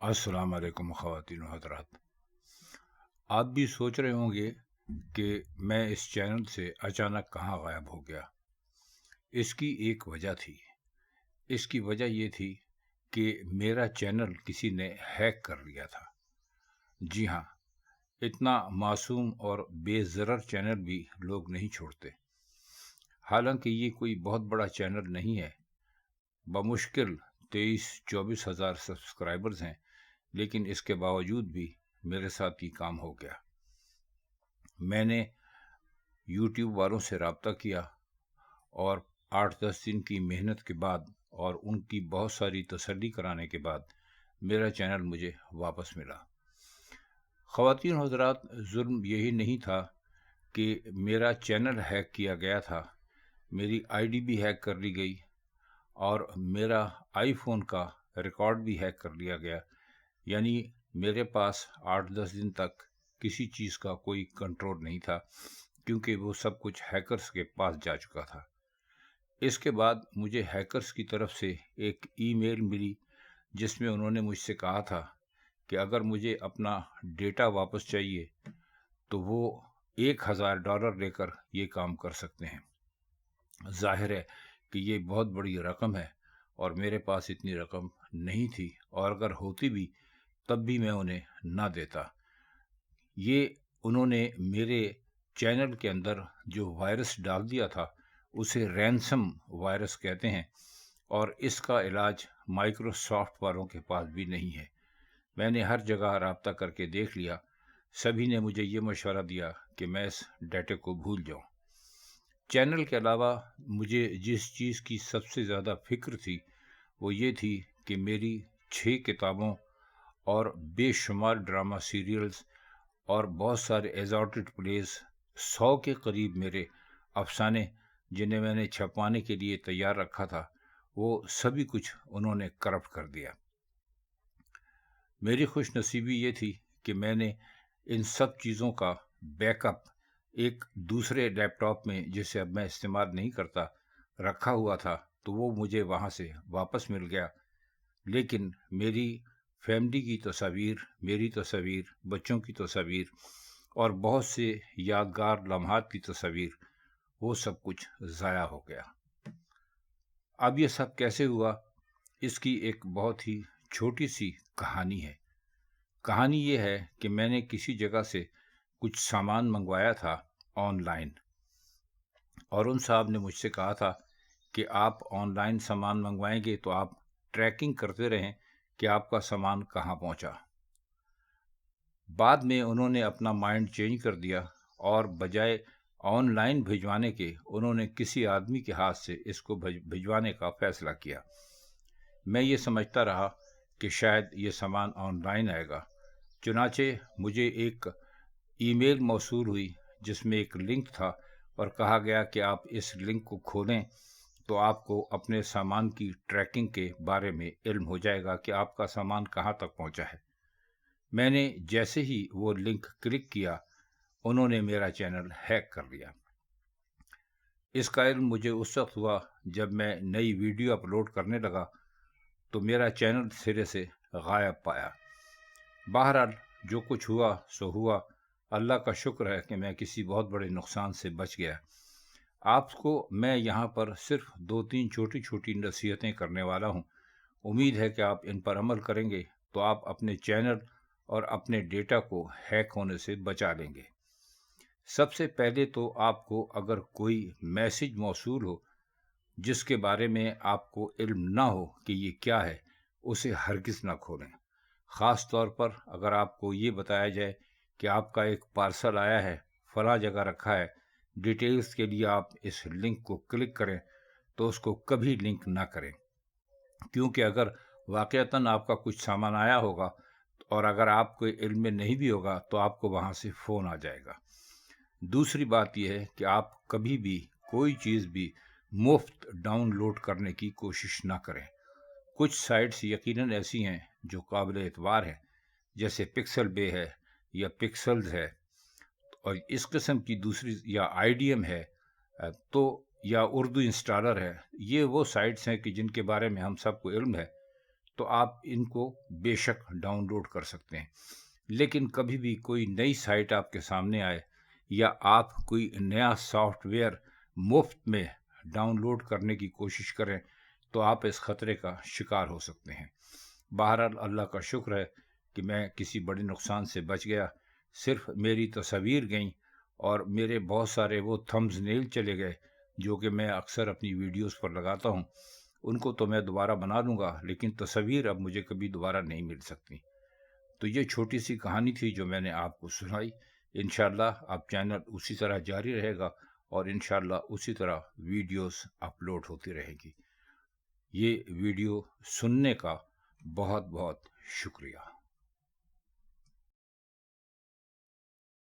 अस्सलाम वालेकुम ख़वातीन व हज़रात। आप भी सोच रहे होंगे कि मैं इस चैनल से अचानक कहाँ गायब हो गया। इसकी एक वजह थी। इसकी वजह ये थी कि मेरा चैनल किसी ने हैक कर लिया था। जी हाँ, इतना मासूम और बेज़रर चैनल भी लोग नहीं छोड़ते। हालांकि ये कोई बहुत बड़ा चैनल नहीं है। बमुश्किल 23-24 हज़ार सब्सक्राइबर्स हैं, लेकिन इसके बावजूद भी मेरे साथ ये काम हो गया। मैंने यूट्यूब वालों से राब्ता किया और 8-10 दिन की मेहनत के बाद और उनकी बहुत सारी तसल्ली कराने के बाद मेरा चैनल मुझे वापस मिला। ख़वातीन और हज़रात, जुल्म यही नहीं था कि मेरा चैनल हैक किया गया था, मेरी आईडी भी हैक कर ली गई और मेरा आईफोन का रिकॉर्ड भी हैक कर लिया गया। यानी मेरे पास 8-10 दिन तक किसी चीज़ का कोई कंट्रोल नहीं था, क्योंकि वो सब कुछ हैकर्स के पास जा चुका था। इसके बाद मुझे हैकर्स की तरफ से एक ईमेल मिली, जिसमें उन्होंने मुझसे कहा था कि अगर मुझे अपना डेटा वापस चाहिए तो वो $1000 लेकर ये काम कर सकते हैं। जाहिर है कि ये बहुत बड़ी रकम है और मेरे पास इतनी रकम नहीं थी, और अगर होती भी तब भी मैं उन्हें ना देता। ये उन्होंने मेरे चैनल के अंदर जो वायरस डाल दिया था उसे रैंसम वायरस कहते हैं, और इसका इलाज माइक्रोसॉफ्ट वालों के पास भी नहीं है। मैंने हर जगह राब्ता करके देख लिया, सभी ने मुझे ये मशवरा दिया कि मैं इस डाटे को भूल जाऊं। चैनल के अलावा मुझे जिस चीज़ की सबसे ज़्यादा फिक्र थी वो ये थी कि मेरी 6 किताबों और बेशुमार ड्रामा सीरियल्स और बहुत सारे एजॉर्टेड प्लेस, 100 के करीब मेरे अफसाने जिन्हें मैंने छपवाने के लिए तैयार रखा था, वो सभी कुछ उन्होंने करप्ट कर दिया। मेरी खुशनसीबी ये थी कि मैंने इन सब चीज़ों का बैकअप एक दूसरे लैपटॉप में, जिसे अब मैं इस्तेमाल नहीं करता, रखा हुआ था, तो वो मुझे वहाँ से वापस मिल गया। लेकिन मेरी फैमिली की तस्वीर, मेरी तस्वीर, बच्चों की तस्वीर और बहुत से यादगार लम्हात की तस्वीर, वो सब कुछ ज़ाया हो गया। अब ये सब कैसे हुआ, इसकी एक बहुत ही छोटी सी कहानी है। कहानी ये है कि मैंने किसी जगह से कुछ सामान मंगवाया था ऑनलाइन, और उन साहब ने मुझसे कहा था कि आप ऑनलाइन सामान मंगवाएंगे तो आप ट्रैकिंग करते रहें कि आपका सामान कहाँ पहुंचा। बाद में उन्होंने अपना माइंड चेंज कर दिया और बजाय ऑनलाइन भिजवाने के उन्होंने किसी आदमी के हाथ से इसको भिजवाने का फैसला किया। मैं ये समझता रहा कि शायद ये सामान ऑनलाइन आएगा। चुनाचे मुझे एक ईमेल मौसूल हुई जिसमें एक लिंक था और कहा गया कि आप इस लिंक को खोलें तो आपको अपने सामान की ट्रैकिंग के बारे में इल्म हो जाएगा कि आपका सामान कहाँ तक पहुँचा है। मैंने जैसे ही वो लिंक क्लिक किया, उन्होंने मेरा चैनल हैक कर लिया। इसका इल्म मुझे उस वक्त हुआ जब मैं नई वीडियो अपलोड करने लगा, तो मेरा चैनल सिरे से गायब पाया। बहरहाल जो कुछ हुआ सो हुआ। अल्लाह का शुक्र है कि मैं किसी बहुत बड़े नुकसान से बच गया। आपको मैं यहाँ पर सिर्फ 2-3 छोटी छोटी नसीहतें करने वाला हूँ। उम्मीद है कि आप इन पर अमल करेंगे तो आप अपने चैनल और अपने डेटा को हैक होने से बचा लेंगे। सबसे पहले तो आपको अगर कोई मैसेज मौसूल हो जिसके बारे में आपको इल्म ना हो कि ये क्या है, उसे हरगिज़ ना खोलें। ख़ास तौर पर अगर आपको ये बताया जाए कि आपका एक पार्सल आया है, फ़लाँ जगह रखा है, डिटेल्स के लिए आप इस लिंक को क्लिक करें, तो उसको कभी लिंक ना करें। क्योंकि अगर वाक़ईतन आपका कुछ सामान आया होगा और अगर आपको इल्म में नहीं भी होगा तो आपको वहाँ से फ़ोन आ जाएगा। दूसरी बात यह है कि आप कभी भी कोई चीज़ भी मुफ्त डाउनलोड करने की कोशिश ना करें। कुछ साइट्स यकीनन ऐसी हैं जो काबिल एतबार हैं, जैसे पिक्सल बे है या पिक्सल्स है, और इस किस्म की दूसरी या आईडीएम है, तो या उर्दू इंस्टॉलर है। ये वो साइट्स हैं कि जिनके बारे में हम सबको इल्म है। تو آپ ان کو بے شک ڈاؤن لوڈ کر سکتے ہیں، لیکن کبھی بھی کوئی نئی سائٹ آپ کے سامنے آئے یا آپ کوئی نیا سافٹ ویئر مفت میں ڈاؤن لوڈ کرنے کی کوشش کریں تو آپ اس خطرے کا شکار ہو سکتے ہیں۔ بہرحال اللہ کا شکر ہے کہ میں کسی بڑے نقصان سے بچ گیا، صرف میری تصاویر گئیں اور میرے بہت سارے وہ تھمز نیل چلے گئے جو کہ میں اکثر اپنی ویڈیوز پر لگاتا ہوں، ان کو تو میں دوبارہ بنا لوں گا، لیکن تصاویر اب مجھے کبھی دوبارہ نہیں مل سکتی۔ تو یہ چھوٹی سی کہانی تھی جو میں نے آپ کو سنائی۔ انشاءاللہ اب چینل اسی طرح جاری رہے گا اور انشاءاللہ اسی طرح ویڈیوز اپلوڈ ہوتی رہے گی۔ یہ ویڈیو سننے کا بہت بہت شکریہ۔